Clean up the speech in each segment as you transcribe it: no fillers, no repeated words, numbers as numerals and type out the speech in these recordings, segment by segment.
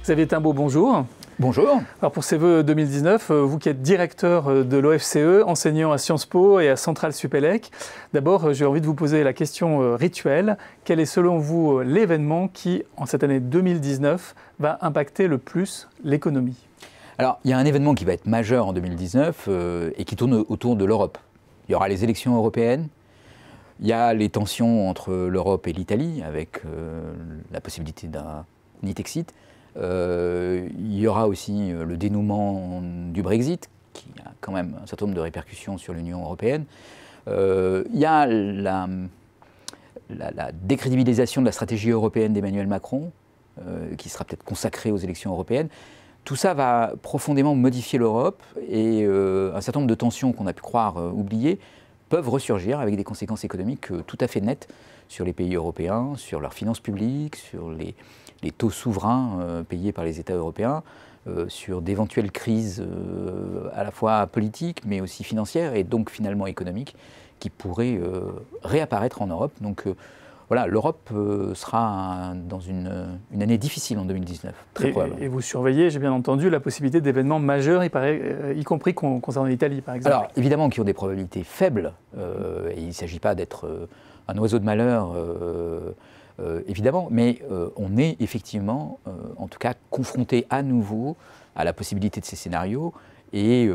Xavier Timbaud, bonjour. Bonjour. Alors pour ces vœux 2019, vous qui êtes directeur de l'OFCE, enseignant à Sciences Po et à Centrale Supélec, d'abord j'ai envie de vous poser la question rituelle. Quel est selon vous l'événement qui, en cette année 2019, va impacter le plus l'économie ? Alors il y a un événement qui va être majeur en 2019 et qui tourne autour de l'Europe. Il y aura les élections européennes, il y a les tensions entre l'Europe et l'Italie avec la possibilité d'un Nitexit. Il y aura aussi le dénouement du Brexit, qui a quand même un certain nombre de répercussions sur l'Union européenne. Il y a la décrédibilisation de la stratégie européenne d'Emmanuel Macron, qui sera peut-être consacrée aux élections européennes. Tout ça va profondément modifier l'Europe et un certain nombre de tensions qu'on a pu croire oubliées peuvent ressurgir avec des conséquences économiques tout à fait nettes sur les pays européens, sur leurs finances publiques, sur les taux souverains payés par les États européens, sur d'éventuelles crises à la fois politiques mais aussi financières et donc finalement économiques qui pourraient réapparaître en Europe. Donc voilà, l'Europe sera dans une année difficile en 2019, très probablement. Et vous surveillez, j'ai bien entendu, la possibilité d'événements majeurs, y compris concernant l'Italie par exemple. Alors évidemment qui ont des probabilités faibles, et il ne s'agit pas d'être un oiseau de malheur, évidemment, mais on est effectivement, en tout cas, confronté à nouveau à la possibilité de ces scénarios et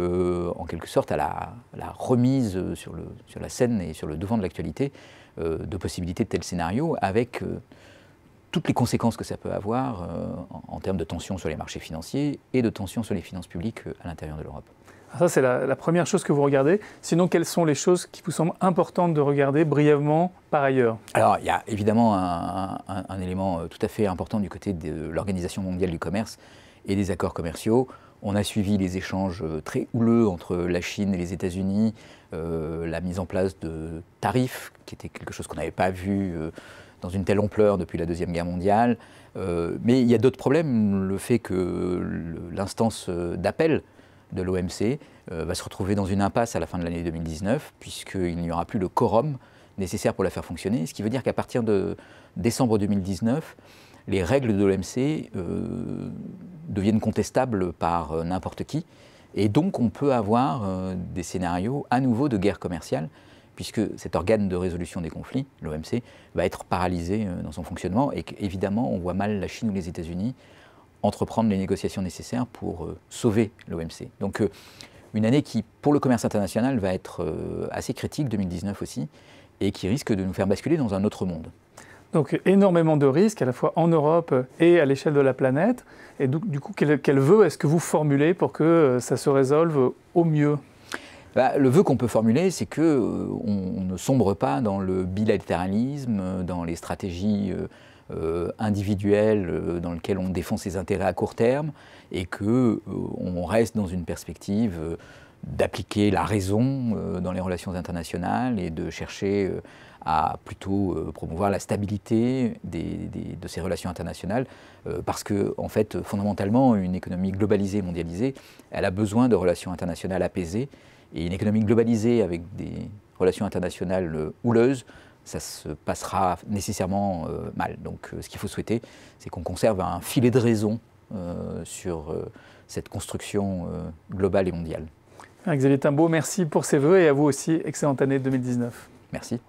en quelque sorte à la remise sur la scène et sur le devant de l'actualité de possibilités de tels scénarios avec toutes les conséquences que ça peut avoir en termes de tensions sur les marchés financiers et de tensions sur les finances publiques à l'intérieur de l'Europe. Ça, c'est la première chose que vous regardez. Sinon, quelles sont les choses qui vous semblent importantes de regarder brièvement par ailleurs ? Alors, il y a évidemment un élément tout à fait important du côté de l'Organisation mondiale du commerce et des accords commerciaux. On a suivi les échanges très houleux entre la Chine et les États-Unis, la mise en place de tarifs, qui était quelque chose qu'on n'avait pas vu dans une telle ampleur depuis la Deuxième Guerre mondiale. Mais il y a d'autres problèmes. Le fait que l'instance d'appel de l'OMC va se retrouver dans une impasse à la fin de l'année 2019, puisqu'il n'y aura plus le quorum nécessaire pour la faire fonctionner. Ce qui veut dire qu'à partir de décembre 2019, les règles de l'OMC deviennent contestables par n'importe qui. Et donc on peut avoir des scénarios à nouveau de guerre commerciale, puisque cet organe de résolution des conflits, l'OMC, va être paralysé dans son fonctionnement et qu'évidemment on voit mal la Chine ou les États-Unis entreprendre les négociations nécessaires pour sauver l'OMC. Donc une année qui, pour le commerce international, va être assez critique, 2019 aussi, et qui risque de nous faire basculer dans un autre monde. Donc énormément de risques, à la fois en Europe et à l'échelle de la planète. Et du coup, quel vœu est-ce que vous formulez pour que ça se résolve au mieux ? Le vœu qu'on peut formuler, c'est qu'on ne sombre pas dans le bilatéralisme, dans les stratégies individuelles dans lesquelles on défend ses intérêts à court terme, et qu'on reste dans une perspective d'appliquer la raison dans les relations internationales et de chercher à plutôt promouvoir la stabilité de ces relations internationales, parce que, en fait, fondamentalement, une économie globalisée, mondialisée, elle a besoin de relations internationales apaisées, et une économie globalisée avec des relations internationales houleuses, ça se passera nécessairement mal. Donc ce qu'il faut souhaiter, c'est qu'on conserve un filet de raison sur cette construction globale et mondiale. Xavier Timbaud, merci pour ces vœux et à vous aussi, excellente année 2019. Merci.